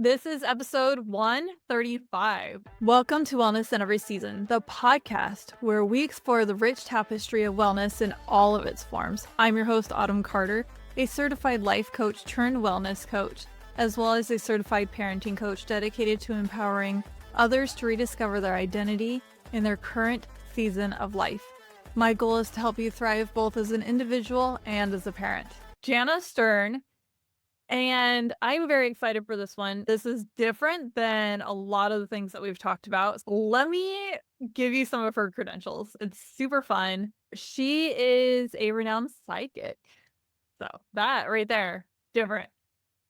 This is episode 135. Welcome to Wellness in Every Season, the podcast where we explore the rich tapestry of wellness in all of its forms. I'm your host, Autumn Carter, a certified life coach turned wellness coach, as well as a certified parenting coach dedicated to empowering others to rediscover their identity in their current season of life. My goal is to help you thrive both as an individual and as a parent. Jana Stern. And I'm very excited for this one. This is different than a lot of the things that we've talked about. So let me give you some of her credentials. It's super fun. She is a renowned psychic. So that right there, different.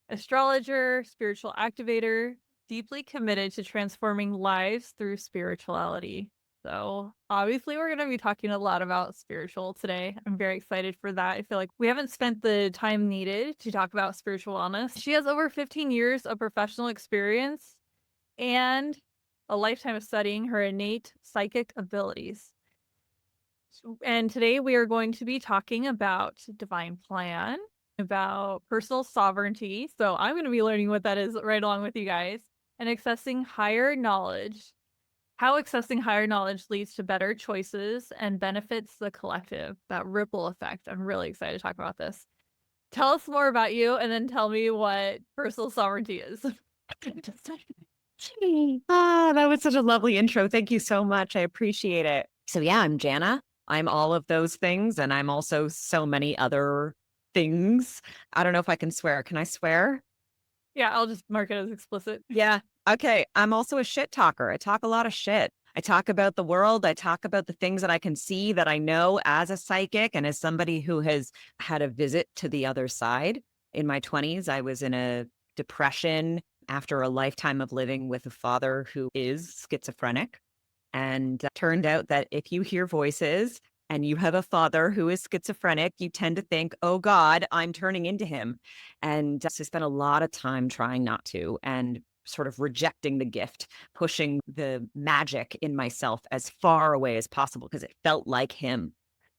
Astrologer, spiritual activator, deeply committed to transforming lives through spirituality. So obviously we're going to be talking a lot about spiritual today. I'm very excited for that. I feel like we haven't spent the time needed to talk about spiritual wellness. She has over 15 years of professional experience and a lifetime of studying her innate psychic abilities. And today we are going to be talking about divine plan, about personal sovereignty. So I'm going to be learning what that is right along with you guys, and accessing higher knowledge, how accessing higher knowledge leads to better choices and benefits the collective, that ripple effect. I'm really excited to talk about this. Tell us more about you and then tell me what personal sovereignty is. That was such a lovely intro. Thank you so much. I appreciate it. So yeah, I'm Jana. I'm all of those things, and I'm also so many other things. I don't know if I can swear. Can I swear? Yeah, I'll just mark it as explicit. Yeah. Okay. I'm also a shit talker. I talk a lot of shit. I talk about the world. I talk about the things that I can see that I know as a psychic and as somebody who has had a visit to the other side. In my 20s, I was in a depression after a lifetime of living with a father who is schizophrenic. And turned out that if you hear voices and you have a father who is schizophrenic, you tend to think, oh God, I'm turning into him. And so I spent a lot of time trying not to and sort of rejecting the gift, pushing the magic in myself as far away as possible because it felt like him.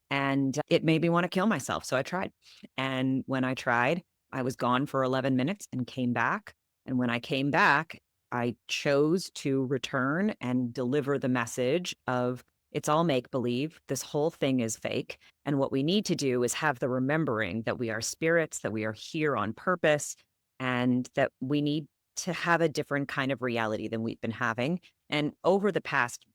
And it made me want to kill myself. So I tried. And when I tried, I was gone for 11 minutes and came back. And when I came back, I chose to return and deliver the message of it's all make believe. This whole thing is fake. And what we need to do is have the remembering that we are spirits, that we are here on purpose, and that we need to have a different kind of reality than we've been having. And over the past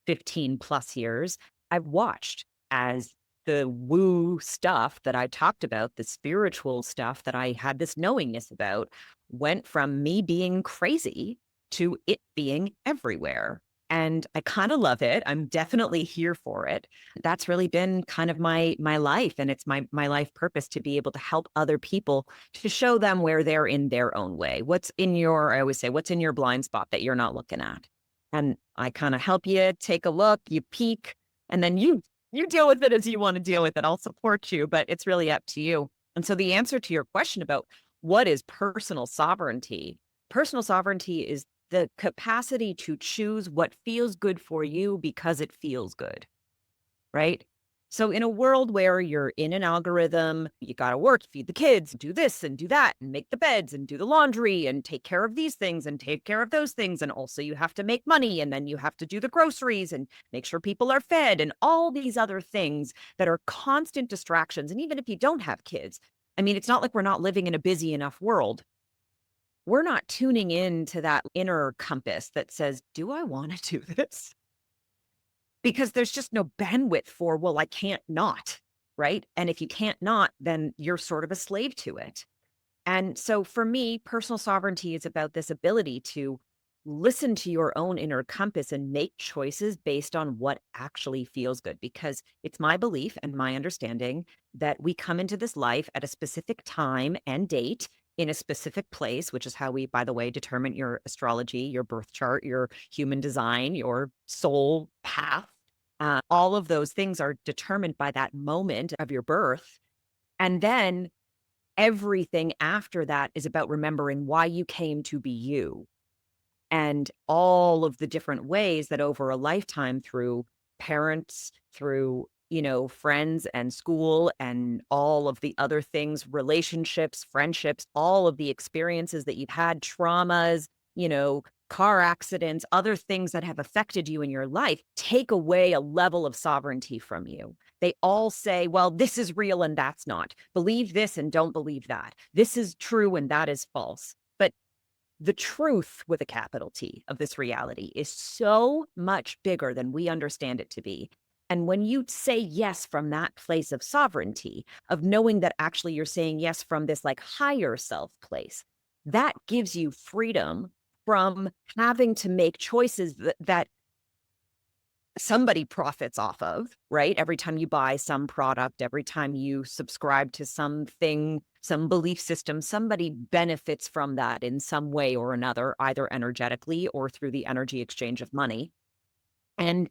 15 plus years, I've watched as the woo stuff that I talked about, the spiritual stuff that I had this knowingness about, went from me being crazy to it being everywhere. And I kind of love it. I'm definitely here for it. That's really been kind of my life, and it's my life purpose to be able to help other people, to show them where they're in their own way. What's in your, I always say, what's in your blind spot that you're not looking at? And I kind of help you take a look, you peek, and then you deal with it as you want to deal with it. I'll support you, but it's really up to you. And so the answer to your question about what is personal sovereignty is the capacity to choose what feels good for you because it feels good, right? So in a world where you're in an algorithm, you got to work, feed the kids, do this and do that, and make the beds and do the laundry and take care of these things and take care of those things. And also you have to make money, and then you have to do the groceries and make sure people are fed and all these other things that are constant distractions. And even if you don't have kids, I mean, it's not like we're not living in a busy enough world. We're not tuning in to that inner compass that says, do I want to do this? Because there's just no bandwidth for, well, I can't not, right? And if you can't not, then you're sort of a slave to it. And so for me, personal sovereignty is about this ability to listen to your own inner compass and make choices based on what actually feels good. Because it's my belief and my understanding that we come into this life at a specific time and date in a specific place, which is how we, by the way, determine your astrology, your birth chart, your human design, your soul path. All of those things are determined by that moment of your birth. And then everything after that is about remembering why you came to be you, and all of the different ways that over a lifetime, through parents, through friends and school and all of the other things, relationships, friendships, all of the experiences that you've had, traumas, car accidents, other things that have affected you in your life, take away a level of sovereignty from you. They all say, well, this is real and that's not. Believe this and don't believe that. This is true and that is false. But the truth with a capital T of this reality is so much bigger than we understand it to be. And when you say yes from that place of sovereignty, of knowing that actually you're saying yes from this like higher self place, that gives you freedom from having to make choices that somebody profits off of, right? Every time you buy some product, every time you subscribe to something, some belief system, somebody benefits from that in some way or another, either energetically or through the energy exchange of money. And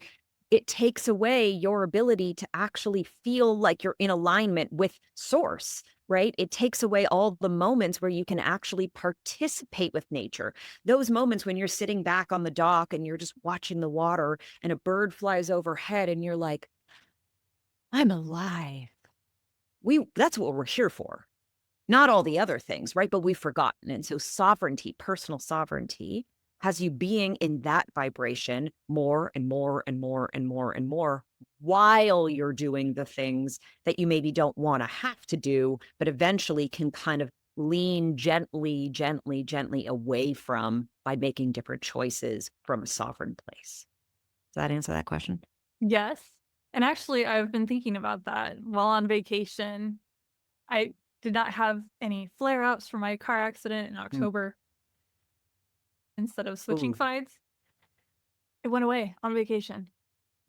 it takes away your ability to actually feel like you're in alignment with source, right? It takes away all the moments where you can actually participate with nature. Those moments when you're sitting back on the dock and you're just watching the water and a bird flies overhead and you're like, I'm alive. That's what we're here for. Not all the other things, right? But we've forgotten. And so sovereignty, personal sovereignty, has you being in that vibration more and more and more and more and more while you're doing the things that you maybe don't want to have to do, but eventually can kind of lean gently, gently, gently away from by making different choices from a sovereign place. Does that answer that question? Yes. And actually, I've been thinking about that while on vacation. I did not have any flare-ups from my car accident in Mm. October. Instead of switching Ooh. sides, it went away on vacation.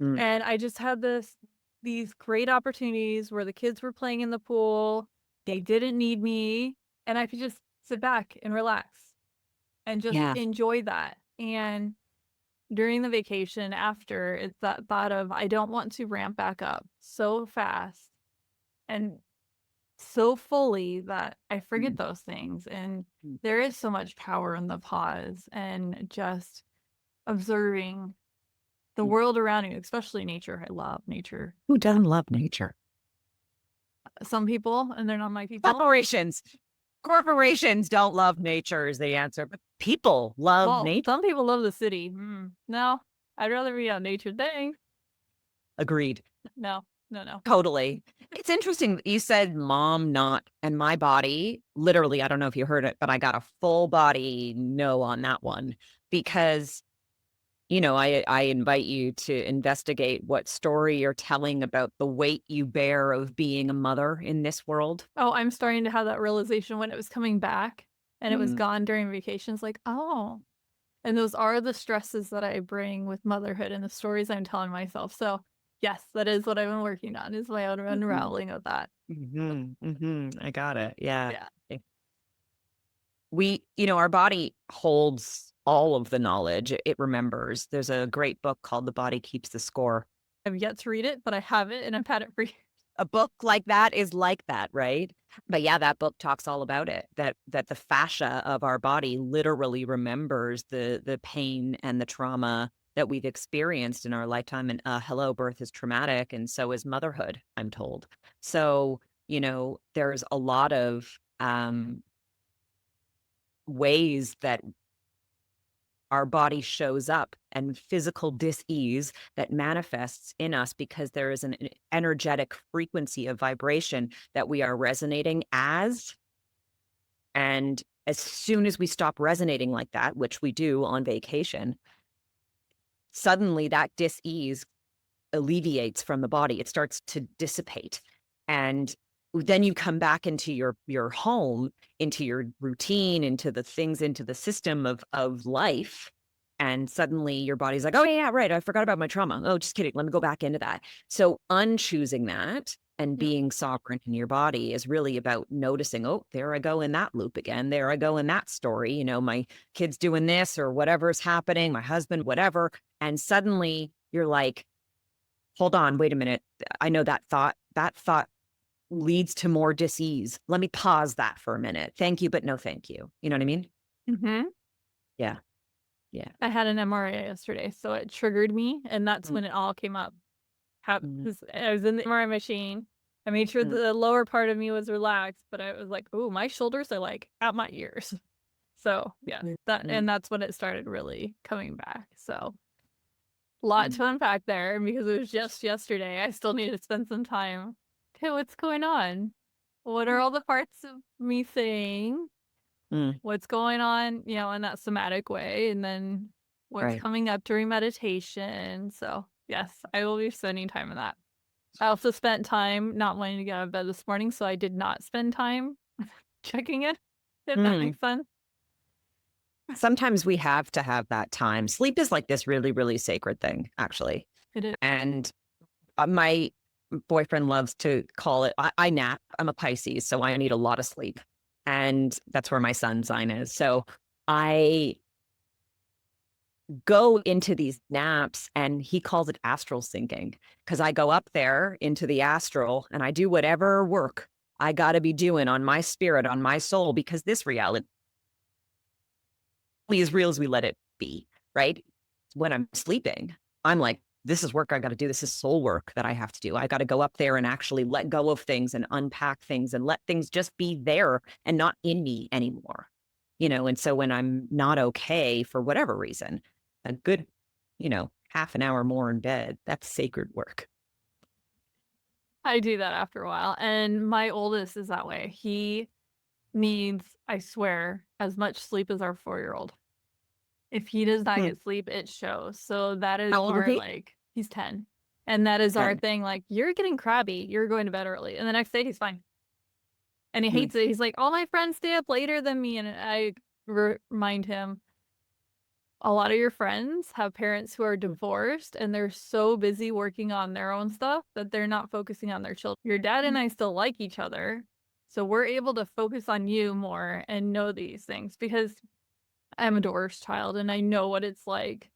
Mm. And I just had these great opportunities where the kids were playing in the pool. They didn't need me, and I could just sit back and relax and just Yeah. enjoy that. And during the vacation after, it's that thought of I don't want to ramp back up so fast and so fully that I forget Mm. those things. And Mm. there is so much power in the pause and just observing the Mm. world around you, especially nature. I love nature. Who doesn't love nature? Some people, and they're not my people. Corporations don't love nature is the answer, but people love Well, nature. some people love the city. No, I'd rather be out nature thing. Agreed. No, no, no. Totally. It's interesting that you said mom not and my body. Literally, I don't know if you heard it, but I got a full body no on that one because I invite you to investigate what story you're telling about the weight you bear of being a mother in this world. Oh, I'm starting to have that realization when it was coming back and it was Mm. gone during vacations. Like, oh, and those are the stresses that I bring with motherhood and the stories I'm telling myself. So, yes, that is what I've been working on is my own Mhm. unraveling of that. Mhm. Mhm. I got it. Yeah. Yeah. Our body holds all of the knowledge. It remembers. There's a great book called The Body Keeps the Score. I've yet to read it, but I have it and I've had it for years. A book like that is like that, right? But yeah, that book talks all about it, that the fascia of our body literally remembers the pain and the trauma that we've experienced in our lifetime. And hello, birth is traumatic, and so is motherhood, I'm told. So, there's a lot of ways that our body shows up and physical dis-ease that manifests in us because there is an energetic frequency of vibration that we are resonating as. And as soon as we stop resonating like that, which we do on vacation, suddenly that dis-ease alleviates from the body. It starts to dissipate. And then you come back into your home, into your routine, into the things, into the system of life. And suddenly your body's like, oh yeah, right. I forgot about my trauma. Oh, just kidding. Let me go back into that. So unchoosing that and Yep. being sovereign in your body is really about noticing, oh, there I go in that loop again. There I go in that story. My kid's doing this or whatever's happening, my husband, whatever. And suddenly you're like, hold on, wait a minute. I know that thought leads to more dis-ease. Let me pause that for a minute. Thank you, but no thank you. You know what I mean? Mm-hmm. Yeah. Yeah. I had an MRI yesterday, so it triggered me, and that's Mm. when it all came up. I was in the MRI machine. I made sure the lower part of me was relaxed, but I was like, "Ooh, my shoulders are like at my ears." So yeah, that's when it started really coming back. So a lot to unpack there because it was just yesterday. I still need to spend some time. Okay, what's going on? What are all the parts of me saying? What's going on, in that somatic way, and then what's coming up during meditation. So yes, I will be spending time in that. I also spent time not wanting to get out of bed this morning, so I did not spend time checking it, if that makes sense. Sometimes we have to have that time. Sleep is like this really, really sacred thing, actually. It is. And my boyfriend loves to call it, I nap. I'm a Pisces, so I need a lot of sleep. And that's where my sun sign is. So I go into these naps and he calls it astral syncing because I go up there into the astral and I do whatever work I got to be doing on my spirit, on my soul, because this reality as real as we let it be, right? When I'm sleeping, I'm like, this is work I got to do. This is soul work that I have to do. I got to go up there and actually let go of things and unpack things and let things just be there and not in me anymore. And so when I'm not okay for whatever reason, a good, half an hour more in bed, that's sacred work. I do that after a while. And my oldest is that way. He needs, I swear, as much sleep as our 4-year-old. If he does not get sleep, it shows. So that is our, like, he's 10. And that is our thing. Like, you're getting crabby. You're going to bed early. And the next day he's fine. And he hates it. He's like, all my friends stay up later than me. And I remind him, a lot of your friends have parents who are divorced and they're so busy working on their own stuff that they're not focusing on their children. Your dad and I still like each other. So we're able to focus on you more and know these things because I'm a divorced child and I know what it's like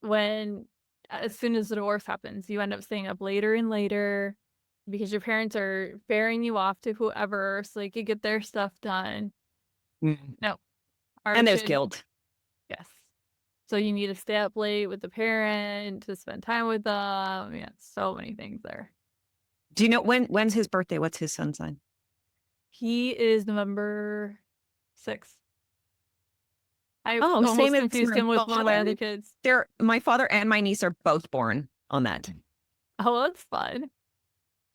when, as soon as the divorce happens, you end up staying up later and later because your parents are ferrying you off to whoever so they could get their stuff done. No. And there's guilt. Yes. So you need to stay up late with the parent to spend time with them. Yeah, so many things there. Do you know when's his birthday? What's his sun sign? He is November 6th. I almost confused him with one of my other kids. My father and my niece are both born on that. Oh, that's fun.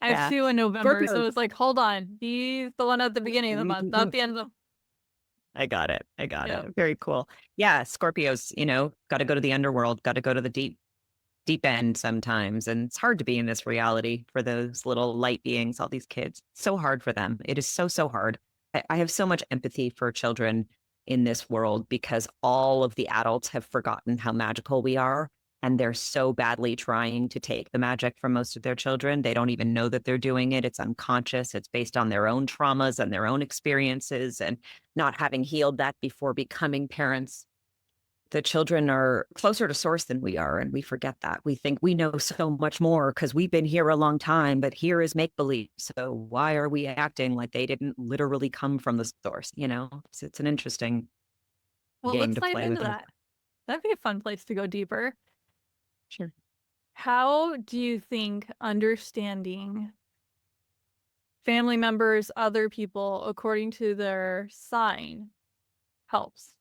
I have 2 in November, so it's like, hold on. He's the one at the beginning of the month, not the end of the. I got it. Very cool. Yeah, Scorpios, got to go to the underworld, got to go to the deep end sometimes. And it's hard to be in this reality for those little light beings, all these kids. So hard for them. It is so, so hard. I have so much empathy for children in this world because all of the adults have forgotten how magical we are. And they're so badly trying to take the magic from most of their children. They don't even know that they're doing it. It's unconscious. It's based on their own traumas and their own experiences and not having healed that before becoming parents. The children are closer to source than we are, and we forget that. We think we know so much more because we've been here a long time, but here is make-believe. So why are we acting like they didn't literally come from the source? It's an interesting game to play with. Let's dive into that. That'd be a fun place to go deeper. Sure. How do you think understanding family members, other people, according to their sign helps?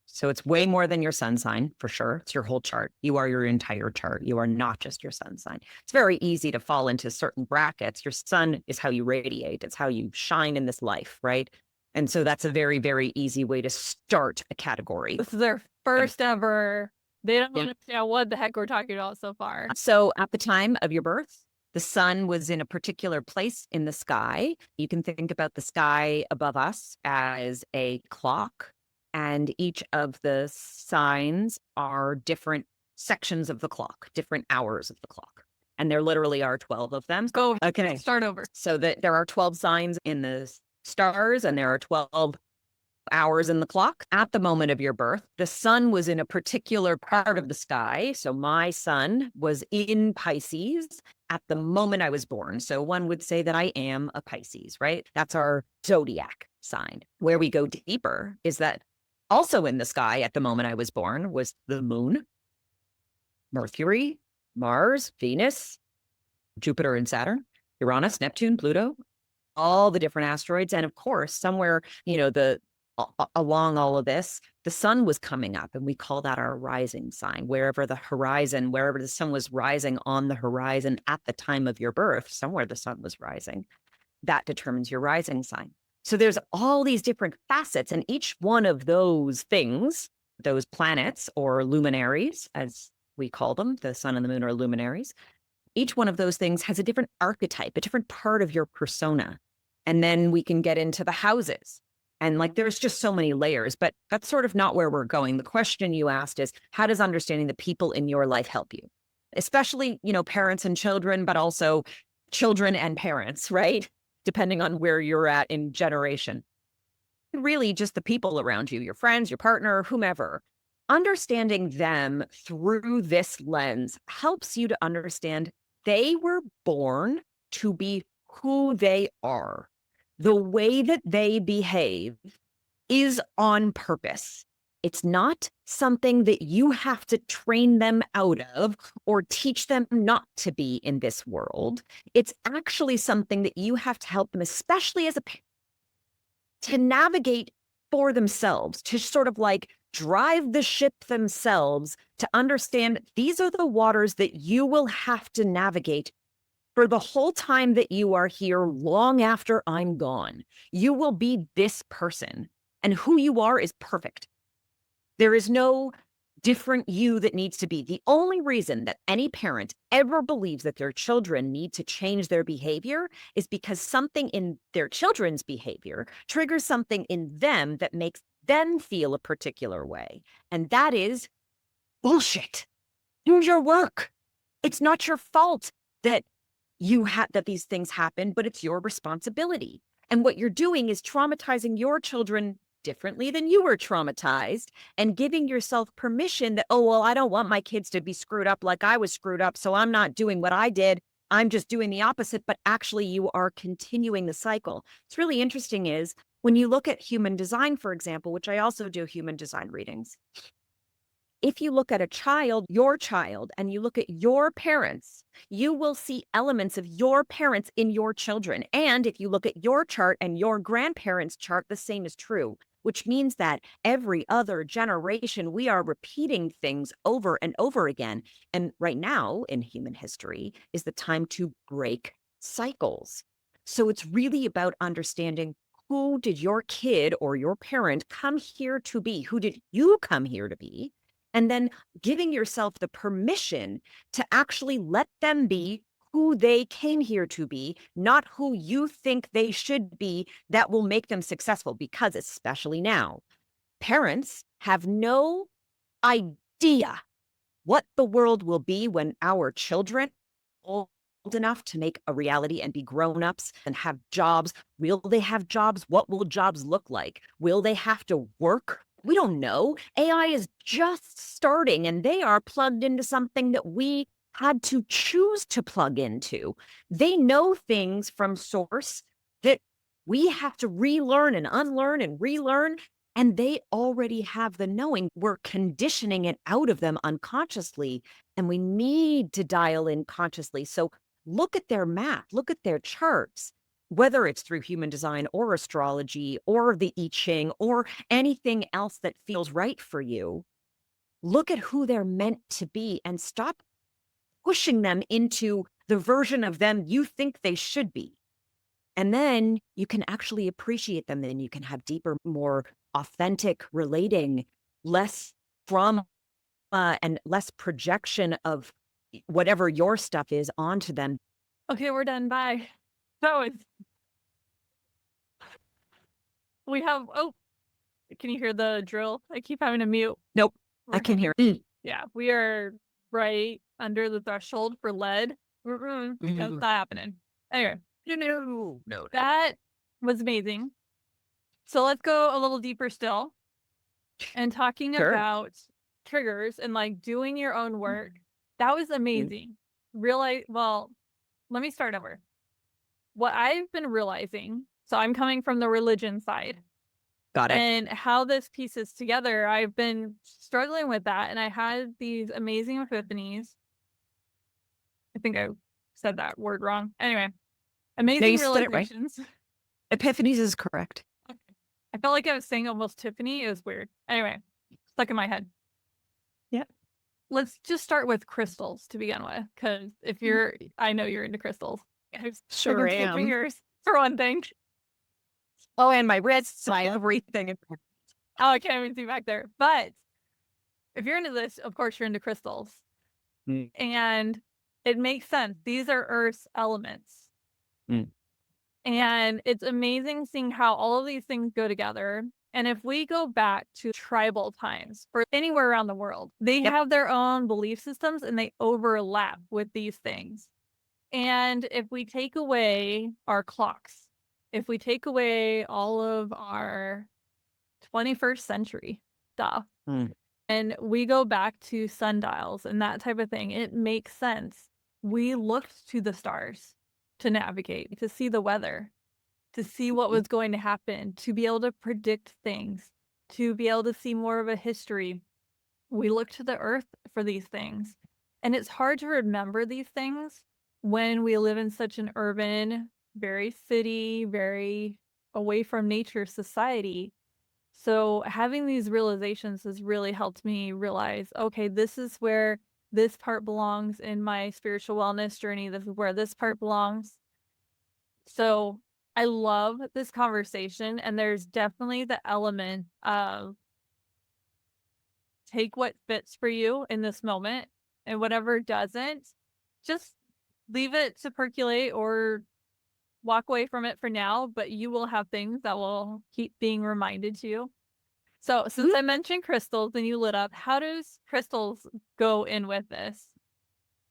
So it's way more than your sun sign, for sure. It's your whole chart. You are your entire chart. You are not just your sun sign. It's very easy to fall into certain brackets. Your sun is how you radiate. It's how you shine in this life, right? And so that's a very, very easy way to start a category. This is their first ever. They don't understand what the heck we're talking about so far. So at the time of your birth, the sun was in a particular place in the sky. You can think about the sky above us as a clock, and each of the signs are different sections of the clock, different hours of the clock. And there literally are 12 of them. Go. Okay. Start over. So there are 12 signs in the stars, and there are 12 hours in the clock. At the moment of your birth, the sun was in a particular part of the sky. So my sun was in Pisces at the moment I was born. So one would say that I am a Pisces, right? That's our zodiac sign. Where we go deeper is that also in the sky at the moment I was born was the moon, Mercury, Mars, Venus, Jupiter and Saturn, Uranus, Neptune, Pluto, all the different asteroids. And of course, somewhere, along all of this, the sun was coming up, and we call that our rising sign. Wherever the sun was rising on the horizon at the time of your birth, somewhere the sun was rising, that determines your rising sign. So there's all these different facets, and each one of those things, those planets or luminaries, as we call them, the sun and the moon are luminaries. Each one of those things has a different archetype, a different part of your persona. And then we can get into the houses. And there's just so many layers, but that's sort of not where we're going. The question you asked is, how does understanding the people in your life help you? Especially, parents and children, but also children and parents, right? Depending on where you're at in generation. Really just the people around you, your friends, your partner, whomever. Understanding them through this lens helps you to understand they were born to be who they are. The way that they behave is on purpose. It's not something that you have to train them out of or teach them not to be in this world. It's actually something that you have to help them, especially as a parent, to navigate for themselves, to sort of drive the ship themselves, to understand these are the waters that you will have to navigate for the whole time that you are here, long after I'm gone. You will be this person, and who you are is perfect. There is no different you that needs to be. The only reason that any parent ever believes that their children need to change their behavior is because something in their children's behavior triggers something in them that makes them feel a particular way. And that is bullshit. Do your work. It's not your fault that that these things happen, but it's your responsibility. And what you're doing is traumatizing your children differently than you were traumatized, and giving yourself permission that, oh, well, I don't want my kids to be screwed up like I was screwed up, so I'm not doing what I did. I'm just doing the opposite. But actually, you are continuing the cycle. What's really interesting is when you look at human design, for example, which I also do human design readings. If you look at a child, your child, and you look at your parents, you will see elements of your parents in your children. And if you look at your chart and your grandparents' chart, the same is true, which means that every other generation, we are repeating things over and over again. And right now in human history is the time to break cycles. So it's really about understanding, who did your kid or your parent come here to be? Who did you come here to be? And then giving yourself the permission to actually let them be who they came here to be, not who you think they should be that will make them successful. Because especially now, parents have no idea what the world will be when our children are old enough to make a reality and be grown-ups and have jobs. Will they have jobs? What will jobs look like? Will they have to work? We don't know. AI is just starting, and they are plugged into something that we had to choose to plug into. They know things from source that we have to relearn and unlearn and relearn, and they already have the knowing. We're conditioning it out of them unconsciously, and we need to dial in consciously. So look at their map, look at their charts, whether it's through human design or astrology or the I Ching or anything else that feels right for you. Look at who they're meant to be and stop pushing them into the version of them you think they should be. And then you can actually appreciate them. Then you can have deeper, more authentic relating, less trauma and less projection of whatever your stuff is onto them. Okay, we're done. Bye. That was. We have. Oh, can you hear the drill? I keep having to mute. Nope, I can hear. Yeah, we are right under the threshold for lead. That's not happening. Anyway, no, that was amazing. So let's go a little deeper still, and talking Sure. about triggers and doing your own work. That was amazing. Well, let me start over. What I've been realizing, so I'm coming from the religion side. Got it. And how this pieces together, I've been struggling with that. And I had these amazing epiphanies. I think I said that word wrong. Anyway, No, amazing you said it right. realizations. Epiphanies is correct. Okay. I felt like I was saying almost Tiffany. It was weird. Anyway, stuck in my head. Yeah. Let's just start with crystals to begin with, because I know you're into crystals. I was Sure looking at am. fingers for one thing. Oh, and my wrists, my everything. Oh, I can't even see back there. But if you're into this, of course you're into crystals. Mm. And it makes sense. These are Earth's elements. Mm. And it's amazing seeing how all of these things go together. And if we go back to tribal times for anywhere around the world, they have their own belief systems and they overlap with these things. And if we take away our clocks, if we take away all of our 21st century stuff, and we go back to sundials and that type of thing, it makes sense. We looked to the stars to navigate, to see the weather, to see what was going to happen, to be able to predict things, to be able to see more of a history. We look to the earth for these things. And it's hard to remember these things when we live in such an urban, very city, very away from nature society. So having these realizations has really helped me realize, okay, this is where this part belongs in my spiritual wellness journey. This is where this part belongs. So I love this conversation, and there's definitely the element of take what fits for you in this moment, and whatever doesn't, just leave it to percolate or walk away from it for now, but you will have things that will keep being reminded to you. So since I mentioned crystals and you lit up, how does crystals go in with this?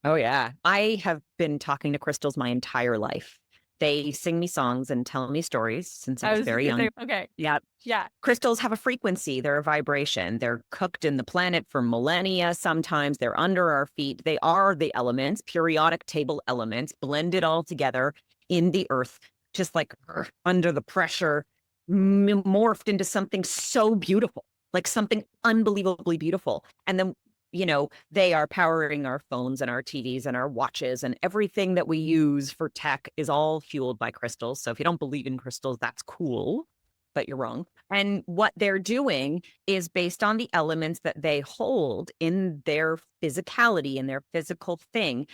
Oh, yeah. I have been talking to crystals my entire life. They sing me songs and tell me stories since I was very young. Okay. Yeah. Yeah. Crystals have a frequency. They're a vibration. They're cooked in the planet for millennia. Sometimes they're under our feet. They are the elements, periodic table elements, blended all together in the earth, just like under the pressure, morphed into something so beautiful, like something unbelievably beautiful. And then they are powering our phones and our TVs and our watches, and everything that we use for tech is all fueled by crystals. So if you don't believe in crystals, that's cool, but you're wrong. And what they're doing is based on the elements that they hold in their physicality, in their physical thing.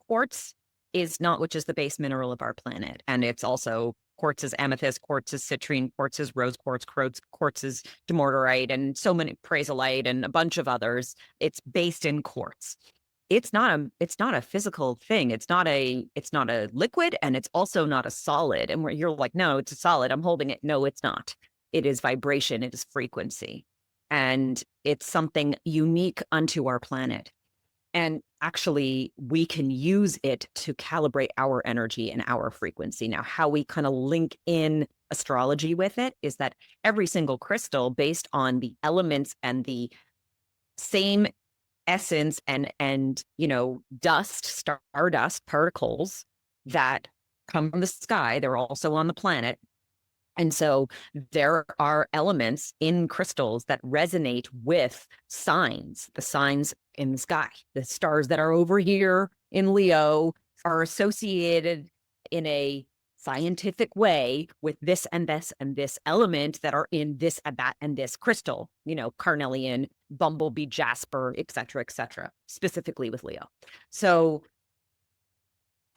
Quartz is not, which is the base mineral of our planet. And it's also quartz is amethyst, quartz is citrine, quartz is rose quartz, quartz is dumortierite, and so many praesolite and a bunch of others. It's based in quartz. It's not a physical thing. It's not a liquid, and it's also not a solid. And where you're like, no, it's a solid. I'm holding it. No, it's not. It is vibration. It is frequency. And it's something unique unto our planet. And actually, we can use it to calibrate our energy and our frequency. Now, how we kind of link in astrology with it is that every single crystal, based on the elements and the same essence and stardust particles that come from the sky, they're also on the planet. And so there are elements in crystals that resonate with signs, the signs in the sky. The stars that are over here in Leo are associated in a scientific way with this and this and this element that are in this and that and this crystal, carnelian, bumblebee, jasper, et cetera, specifically with Leo. So,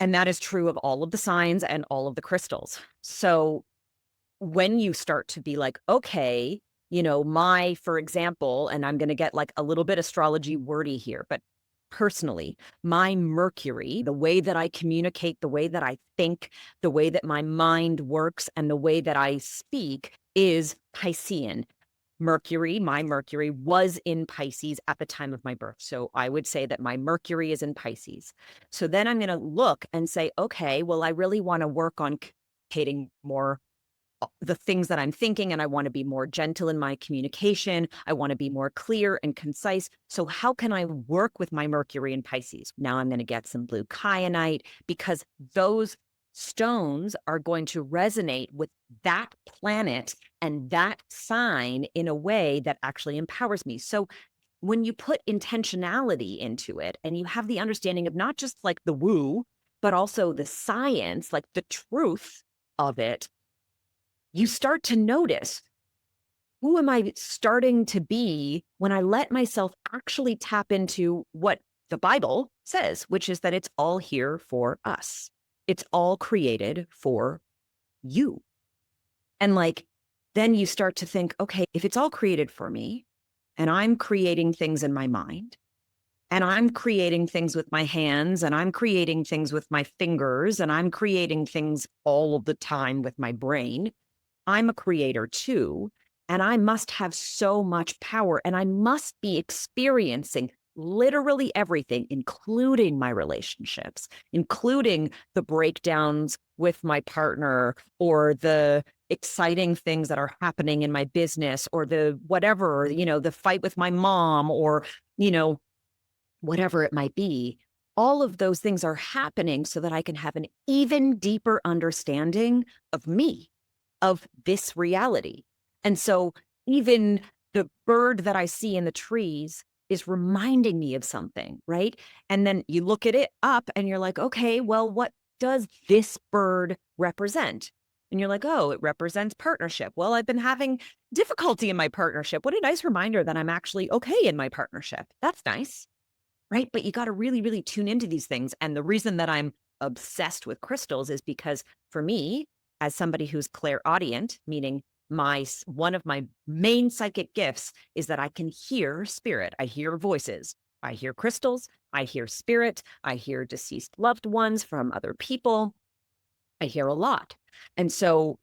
and that is true of all of the signs and all of the crystals. So when you start to be like, okay, for example, and I'm going to get like a little bit astrology wordy here, but personally, my Mercury, the way that I communicate, the way that I think, the way that my mind works, and the way that I speak is Piscean. My Mercury was in Pisces at the time of my birth. So I would say that my Mercury is in Pisces. So then I'm going to look and say, okay, well, I really want to work on communicating more the things that I'm thinking, and I want to be more gentle in my communication. I want to be more clear and concise. So how can I work with my Mercury in Pisces? Now I'm going to get some blue kyanite, because those stones are going to resonate with that planet and that sign in a way that actually empowers me. So when you put intentionality into it and you have the understanding of not just like the woo, but also the science, like the truth of it, you start to notice, who am I starting to be when I let myself actually tap into what the Bible says, which is that it's all here for us. It's all created for you. And like, then you start to think, okay, if it's all created for me and I'm creating things in my mind and I'm creating things with my hands and I'm creating things with my fingers and I'm creating things all of the time with my brain, I'm a creator too. And I must have so much power and I must be experiencing literally everything, including my relationships, including the breakdowns with my partner or the exciting things that are happening in my business or the whatever, the fight with my mom or, you know, whatever it might be. All of those things are happening so that I can have an even deeper understanding of me, of this reality. And so even the bird that I see in the trees is reminding me of something, right? And then you look at it up and you're like, okay, well, what does this bird represent? And you're like, oh, it represents partnership. Well, I've been having difficulty in my partnership. What a nice reminder that I'm actually okay in my partnership. That's nice, right? But you got to really, really tune into these things. And the reason that I'm obsessed with crystals is because for me, as somebody who's clairaudient, meaning one of my main psychic gifts is that I can hear spirit. I hear voices. I hear crystals. I hear spirit. I hear deceased loved ones from other people. I hear a lot. And so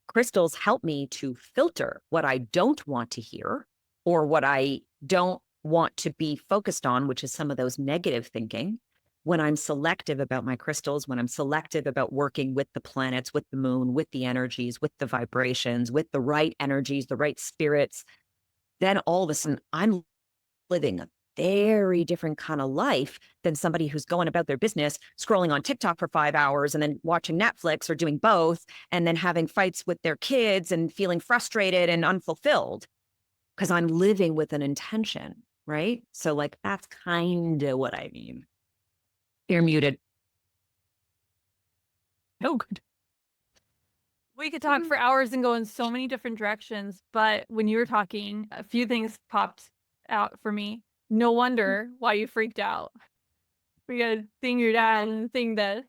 crystals help me to filter what I don't want to hear or what I don't want to be focused on, which is some of those negative thinking. When I'm selective about my crystals, when I'm selective about working with the planets, with the moon, with the energies, with the vibrations, with the right energies, the right spirits, then all of a sudden I'm living a very different kind of life than somebody who's going about their business, scrolling on TikTok for 5 hours and then watching Netflix or doing both, and then having fights with their kids and feeling frustrated and unfulfilled because I'm living with an intention, right? So like, that's kind of what I mean. You're muted. Oh, good. We could talk for hours and go in so many different directions, but when you were talking, a few things popped out for me. No wonder why you freaked out. Because seeing your dad and seeing this.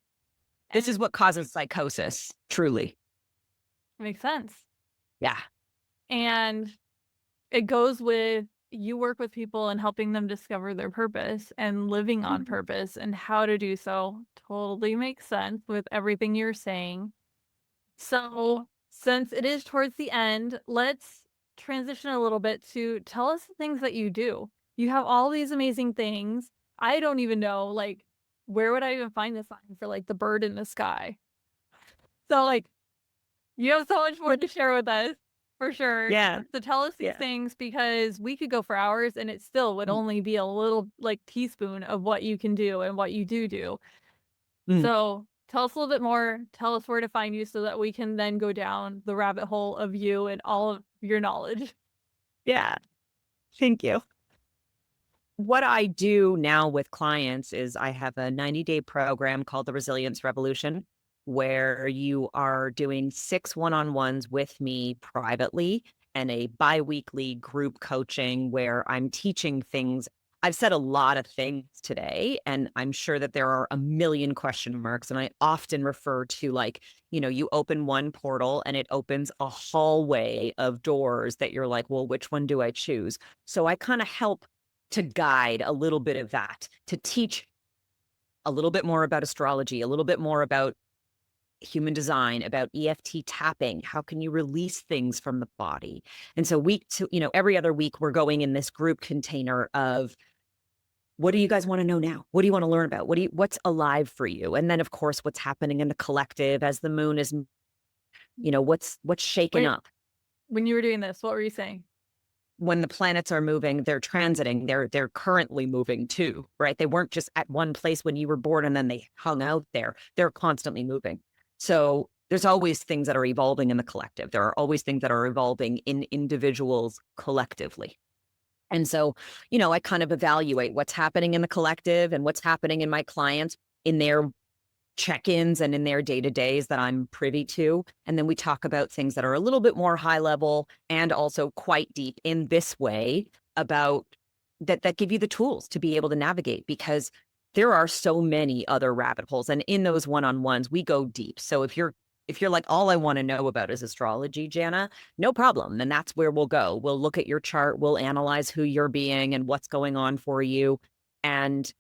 This is what causes psychosis, truly. Makes sense. Yeah. And it goes with you work with people and helping them discover their purpose and living on purpose and how to do so. Totally makes sense with everything you're saying. So, since it is towards the end, let's transition a little bit to tell us the things that you do. You have all these amazing things. I don't even know, like, where would I even find the sign for like the bird in the sky? So, like, you have so much more to share with us for sure. Yeah. So, tell us these Yeah. things because we could go for hours and it still would only be a little like teaspoon of what you can do and what you do. So tell us a little bit more. Tell us where to find you so that we can then go down the rabbit hole of you and all of your knowledge. Yeah. Thank you. What I do now with clients is I have a 90-day program called the Resilience Revolution, where you are doing 6 one-on-ones with me privately and a bi-weekly group coaching where I'm teaching things. I've said a lot of things today, and I'm sure that there are a million question marks. And I often refer to like, you open one portal and it opens a hallway of doors that you're like, well, which one do I choose? So I kind of help to guide a little bit of that, to teach a little bit more about astrology, a little bit more about human design, about EFT tapping. How can you release things from the body? And so every other week we're going in this group container of, what do you guys want to know now? What do you want to learn about? What's alive for you? And then of course, what's happening in the collective as the moon is, what's shaken up. When you were doing this, what were you saying? When the planets are moving, they're transiting, they're currently moving too, right? They weren't just at one place when you were born and then they hung out there. They're constantly moving. So there's always things that are evolving in the collective. There are always things that are evolving in individuals collectively. And so, I kind of evaluate what's happening in the collective and what's happening in my clients in their check-ins and in their day-to-days that I'm privy to. And then we talk about things that are a little bit more high level and also quite deep in this way about that give you the tools to be able to navigate, because there are so many other rabbit holes. And in those one-on-ones, we go deep. So if you're like, all I want to know about is astrology, Jana, no problem. Then that's where we'll go. We'll look at your chart. We'll analyze who you're being and what's going on for you. And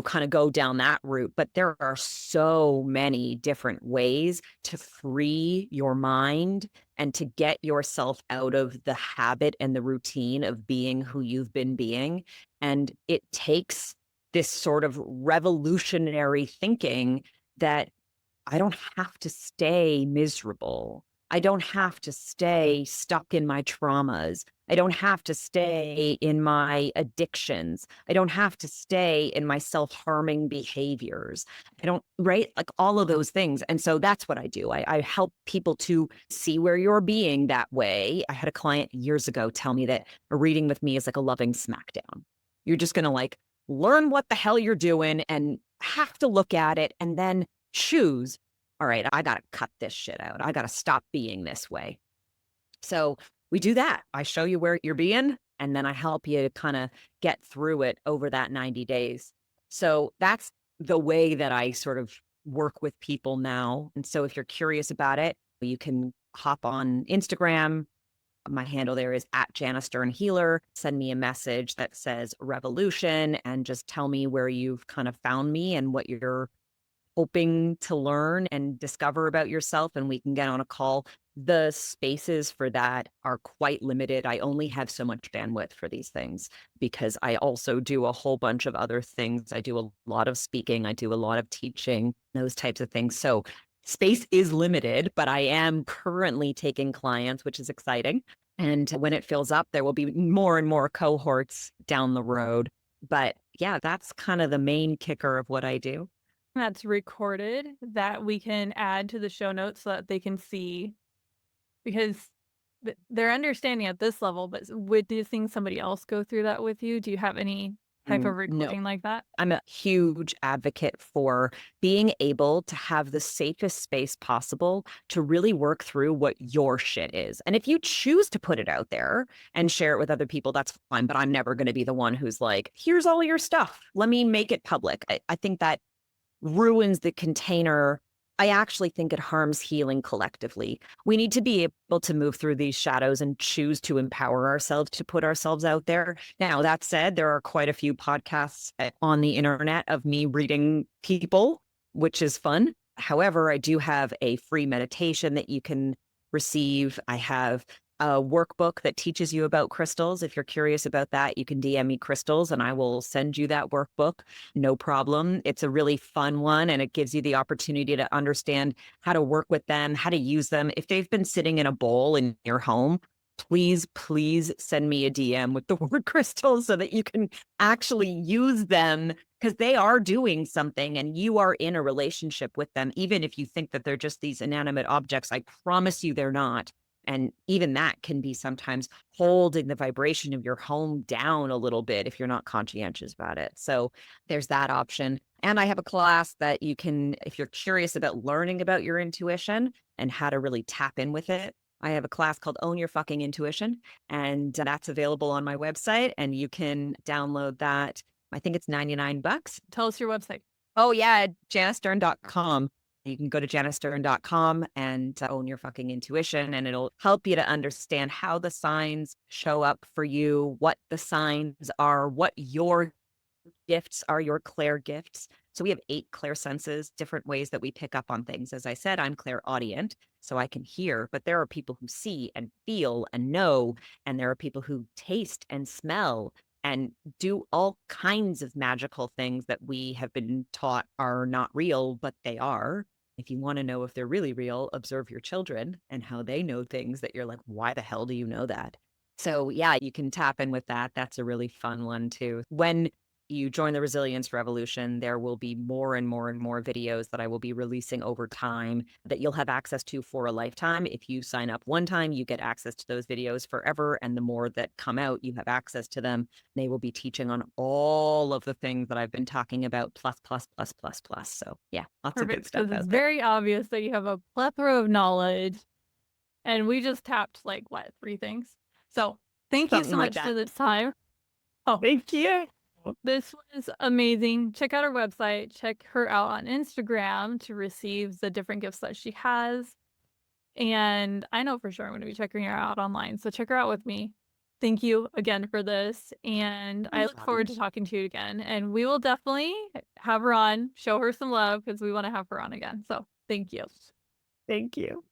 kind of go down that route. But there are so many different ways to free your mind and to get yourself out of the habit and the routine of being who you've been being. And it takes this sort of revolutionary thinking that I don't have to stay miserable. I don't have to stay stuck in my traumas. I don't have to stay in my addictions. I don't have to stay in my self-harming behaviors. I don't, right? Like all of those things. And so that's what I do. I help people to see where you're being that way. I had a client years ago tell me that a reading with me is like a loving smackdown. You're just going to like learn what the hell you're doing and have to look at it and then choose, all right, I got to cut this shit out. I got to stop being this way. So we do that. I show you where you're being, and then I help you kind of get through it over that 90 days. So that's the way that I sort of work with people now. And so if you're curious about it, you can hop on Instagram. My handle there is at Jana Stern Healer. Send me a message that says revolution and just tell me where you've kind of found me and what you're hoping to learn and discover about yourself, and we can get on a call. The spaces for that are quite limited. I only have so much bandwidth for these things because I also do a whole bunch of other things. I do a lot of speaking, I do a lot of teaching, those types of things. So space is limited, but I am currently taking clients, which is exciting. And when it fills up, there will be more and more cohorts down the road. But yeah, that's kind of the main kicker of what I do. That's recorded that we can add to the show notes so that they can see, because they're understanding at this level, but do you think somebody else go through that with you? Do you have any type of No. recording like that? I'm a huge advocate for being able to have the safest space possible to really work through what your shit is. And if you choose to put it out there and share it with other people, that's fine. But I'm never going to be the one who's like, here's all your stuff. Let me make it public. I think that ruins the container. I actually think it harms healing collectively. We need to be able to move through these shadows and choose to empower ourselves to put ourselves out there. Now, that said, there are quite a few podcasts on the internet of me reading people, which is fun. However, I do have a free meditation that you can receive. I have a workbook that teaches you about crystals. If you're curious about that, you can DM me crystals and I will send you that workbook. No problem. It's a really fun one and it gives you the opportunity to understand how to work with them, how to use them. If they've been sitting in a bowl in your home, please send me a DM with the word crystals so that you can actually use them, because they are doing something and you are in a relationship with them. Even if you think that they're just these inanimate objects, I promise you they're not. And even that can be sometimes holding the vibration of your home down a little bit if you're not conscientious about it. So there's that option. And I have a class that you can, if you're curious about learning about your intuition and how to really tap in with it, I have a class called Own Your Fucking Intuition, and that's available on my website, and you can download that. I think it's $99. Tell us your website. Oh yeah, janastern.com. You can go to janastern.com and own your fucking intuition, and it'll help you to understand how the signs show up for you, what the signs are, what your gifts are, your clair gifts. So we have 8 clair senses, different ways that we pick up on things. As I said, I'm clairaudient, so I can hear, but there are people who see and feel and know, and there are people who taste and smell and do all kinds of magical things that we have been taught are not real, but they are. If you want to know if they're really real, observe your children and how they know things that you're like, why the hell do you know that? So yeah, you can tap in with that. That's a really fun one too. When you join the resilience revolution, there will be more and more and more videos that I will be releasing over time that you'll have access to for a lifetime. If you sign up one time, you get access to those videos forever. And the more that come out, you have access to them. They will be teaching on all of the things that I've been talking about, plus, plus, plus, plus, plus. So yeah, lots of good Perfect, stuff because it's out there. very obvious that you have a plethora of knowledge, and we just tapped like what, 3 things. So thank you so Something like much that. for this time. Oh, Thank you. this was amazing. Check out her website. Check her out on Instagram to receive the different gifts that she has. And I know for sure I'm going to be checking her out online. So check her out with me. Thank you again for this. And I look forward to talking to you again. And we will definitely have her on, show her some love because we want to have her on again. So thank you. Thank you.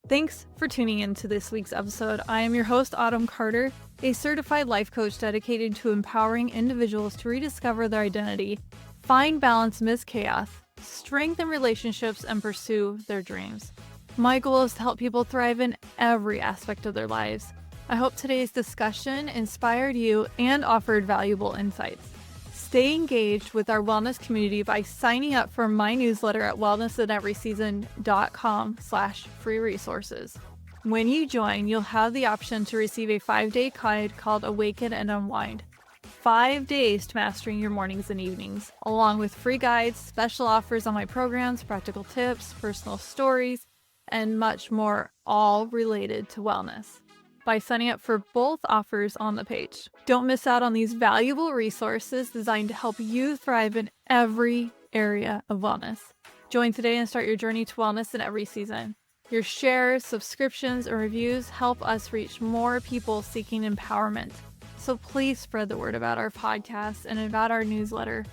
Thanks for tuning in to this week's episode. I am your host, Autumn Carter, a certified life coach dedicated to empowering individuals to rediscover their identity, find balance amidst chaos, strengthen relationships, and pursue their dreams. My goal is to help people thrive in every aspect of their lives. I hope today's discussion inspired you and offered valuable insights. Stay engaged with our wellness community by signing up for my newsletter at wellnessinEverySeason.com/free resources. When you join, you'll have the option to receive a 5-day guide called Awaken and Unwind. 5 days to mastering your mornings and evenings, along with free guides, special offers on my programs, practical tips, personal stories, and much more, all related to wellness, by signing up for both offers on the page. Don't miss out on these valuable resources designed to help you thrive in every area of wellness. Join today and start your journey to wellness in every season. Your shares, subscriptions, and reviews help us reach more people seeking empowerment. So please spread the word about our podcast and about our newsletter.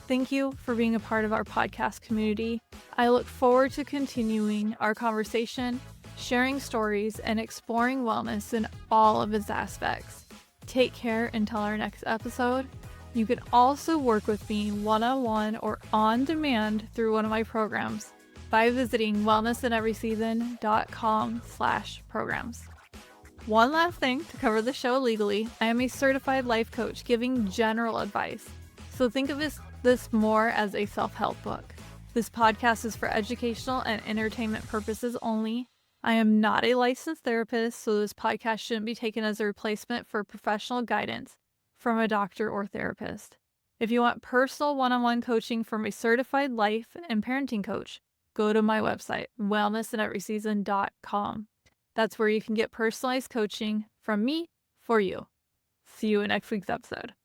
Thank you for being a part of our podcast community. I look forward to continuing our conversation, sharing stories, and exploring wellness in all of its aspects. Take care until our next episode. You can also work with me one-on-one or on demand through one of my programs by visiting wellnessinEverySeason.com/programs. One last thing to cover the show legally, I am a certified life coach giving general advice. So think of this more as a self-help book. This podcast is for educational and entertainment purposes only. I am not a licensed therapist, so this podcast shouldn't be taken as a replacement for professional guidance from a doctor or therapist. If you want personal one-on-one coaching from a certified life and parenting coach, go to my website, wellnessinEverySeason.com. That's where you can get personalized coaching from me for you. See you in next week's episode.